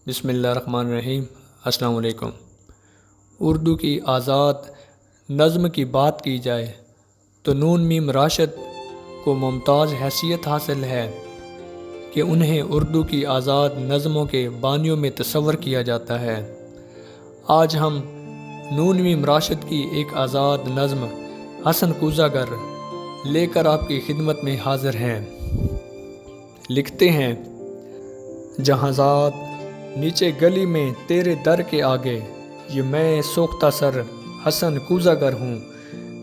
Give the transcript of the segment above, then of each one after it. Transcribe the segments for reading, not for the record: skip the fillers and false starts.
بسم اللہ الرحمن الرحیم۔ السلام علیکم۔ اردو کی آزاد نظم کی بات کی جائے تو نون میم راشد کو ممتاز حیثیت حاصل ہے کہ انہیں اردو کی آزاد نظموں کے بانیوں میں تصور کیا جاتا ہے۔ آج ہم نون میم راشد کی ایک آزاد نظم حسن کوزہ گر لے کر آپ کی خدمت میں حاضر ہیں۔ لکھتے ہیں: جہاں ذات نیچے گلی میں تیرے در کے آگے، یہ میں سوختہ سر حسن کوزہ گر ہوں۔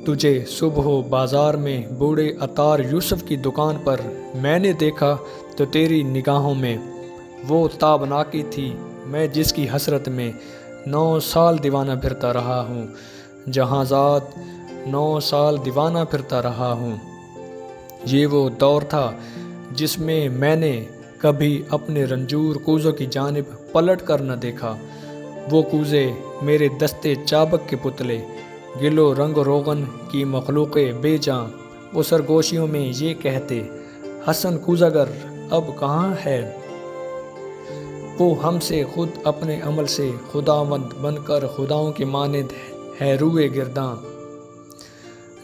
تجھے صبح و بازار میں بوڑھے عطار یوسف کی دکان پر میں نے دیکھا تو تیری نگاہوں میں وہ تابناکی تھی، میں جس کی حسرت میں 9 سال دیوانہ پھرتا رہا ہوں۔ جہاں ذات 9 سال دیوانہ پھرتا رہا ہوں۔ یہ وہ دور تھا جس میں نے کبھی اپنے رنجور کوزوں کی جانب پلٹ کر نہ دیکھا۔ وہ کوزے میرے دستے چابک کے پتلے، گل و رنگ روغن کی مخلوق بے جاں، وہ سرگوشیوں میں یہ کہتے: حسن کوزہ گر اب کہاں ہے؟ وہ ہم سے خود اپنے عمل سے خداوند بن کر خداؤں کے مانند ہے روئے گرداں۔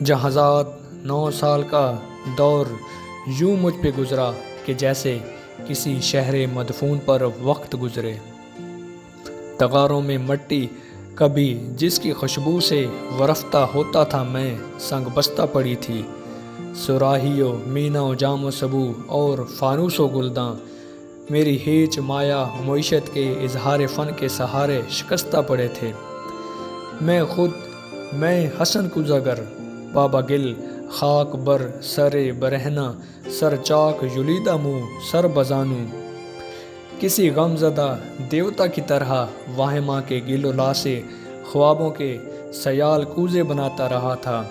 جہاں ذات 9 سال کا دور یوں مجھ پہ گزرا کہ جیسے کسی شہر مدفون پر وقت گزرے۔ تغاروں میں مٹی کبھی جس کی خوشبو سے ورفتہ ہوتا تھا میں، سنگ بستہ پڑی تھی۔ صراحی و مینا و جام و سبو اور فانوس و گلداں میری ہیچ مایا معیشت کے اظہار فن کے سہارے شکستہ پڑے تھے۔ میں حسن کوزہ گر، بابا گل خاک بر سر برہنہ، سر چاک یلیدہ منہ سر بزانوں، کسی غم زدہ دیوتا کی طرح واہمہ کے گل و لا سے خوابوں کے سیال کوزے بناتا رہا تھا۔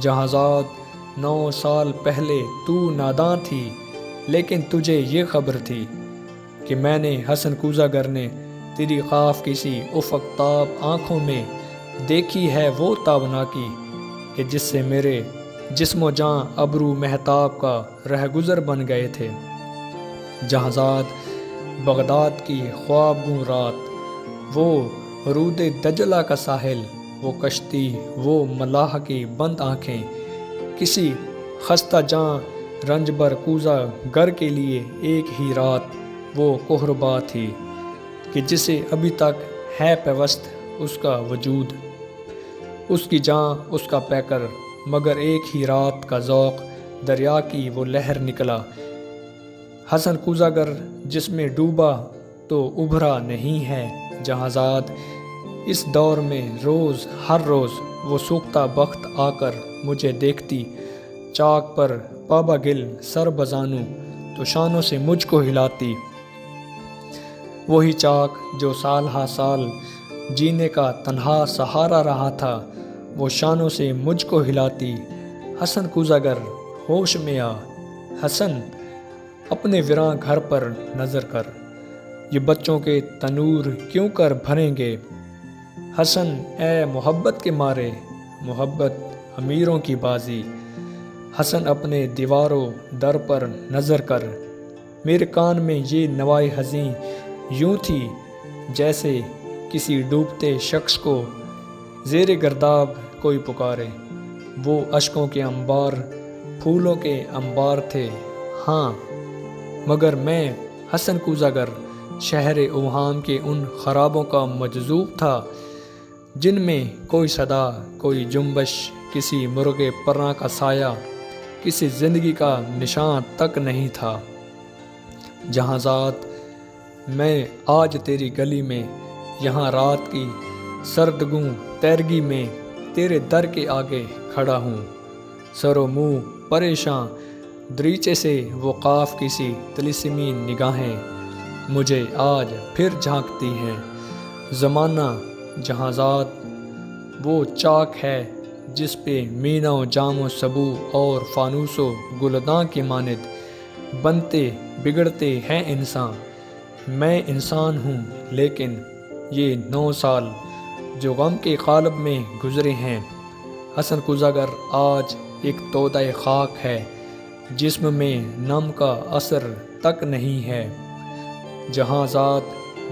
جہاں ذات 9 سال پہلے تو ناداں تھی، لیکن تجھے یہ خبر تھی کہ میں نے حسن کوزہ گر نے تیری قاف کسی افق تاب آنکھوں میں دیکھی ہے وہ تابناکی کہ جس سے میرے جسم و جاں ابرو مہتاب کا رہ گزر بن گئے تھے۔ جہاں ذات بغداد کی خواب گوں رات، وہ رود دجلہ کا ساحل، وہ کشتی، وہ ملاح کی بند آنکھیں، کسی خستہ جاں رنج بر کوزہ گر کے لیے ایک ہی رات وہ کہربا تھی کہ جسے ابھی تک ہے پیوست اس کا وجود، اس کی جاں اس کا پیکر، مگر ایک ہی رات کا ذوق دریا کی وہ لہر نکلا۔ حسن کوزہ گر جس میں ڈوبا تو ابھرا نہیں ہے۔ جہاں ذات اس دور میں ہر روز وہ سوختہ بخت آ کر مجھے دیکھتی، چاک پر بابا گل سر بزانوں تو شانوں سے مجھ کو ہلاتی۔ وہی چاک جو سال ہا سال جینے کا تنہا سہارا رہا تھا، وہ شانوں سے مجھ کو ہلاتی۔ حسن کوزہ گر ہوش میں آ، حسن اپنے ویراں گھر پر نظر کر، یہ بچوں کے تنور کیوں کر بھریں گے؟ حسن اے محبت کے مارے، محبت امیروں کی بازی، حسن اپنے دیواروں در پر نظر کر۔ میرے کان میں یہ نوائے حزیں یوں تھی جیسے کسی ڈوبتے شخص کو زیر گرداب کوئی پکارے۔ وہ اشکوں کے انبار پھولوں کے انبار تھے، ہاں، مگر میں حسن کوزہ گر شہر اوہام کے ان خرابوں کا مجذوب تھا جن میں کوئی صدا، کوئی جنبش، کسی مرغ پراں کا سایہ، کسی زندگی کا نشان تک نہیں تھا۔ جہاں ذات میں آج تیری گلی میں، یہاں رات کی سردگوں تیرگی میں تیرے در کے آگے کھڑا ہوں، سر و منہ پریشاں، دریچے سے وہ قاف کسی طلسمی نگاہیں مجھے آج پھر جھانکتی ہیں۔ زمانہ جہاں ذات وہ چاک ہے جس پہ مینا و جام و سبو اور فانوس و گلداں کے مانند بنتے بگڑتے ہیں انسان۔ میں انسان ہوں، لیکن یہ 9 سال جو غم کے قالب میں گزرے ہیں، حسن کوزہ گر آج ایک تودہ خاک ہے، جسم میں نم کا اثر تک نہیں ہے۔ جہاں ذات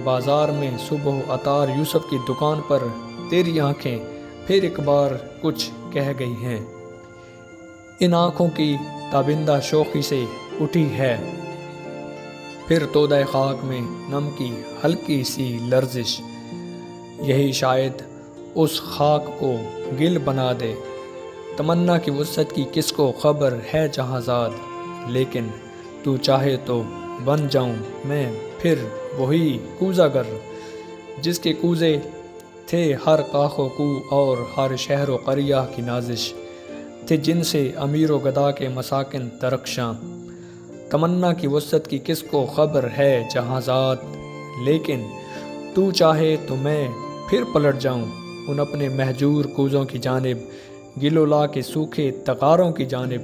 بازار میں صبح عطار یوسف کی دکان پر تیری آنکھیں پھر ایک بار کچھ کہہ گئی ہیں۔ ان آنکھوں کی تابندہ شوخی سے اٹھی ہے، پھر تودہ خاک میں نم کی ہلکی سی لرزش، یہی شاید اس خاک کو گل بنا دے۔ تمنا کی وسعت کی کس کو خبر ہے جہاں زاد، لیکن تو چاہے تو بن جاؤں میں پھر وہی کوزہ گر، جس کے کوزے تھے ہر کاخ و کو اور ہر شہر و قریہ کی نازش، تھے جن سے امیر و گدا کے مساکن درخشاں۔ تمنا کی وسعت کی کس کو خبر ہے جہاں زاد، لیکن تو چاہے تو میں پھر پلٹ جاؤں ان اپنے مہجور کوزوں کی جانب، گلولا کے سوکھے تغاروں کی جانب،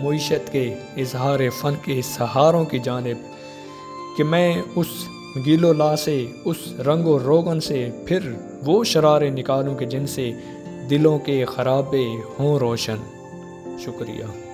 معیشت کے اظہار فن کے سہاروں کی جانب، کہ میں اس گلولا سے، اس رنگ و روغن سے پھر وہ شرارے نکالوں کہ جن سے دلوں کے خرابے ہوں روشن۔ شکریہ۔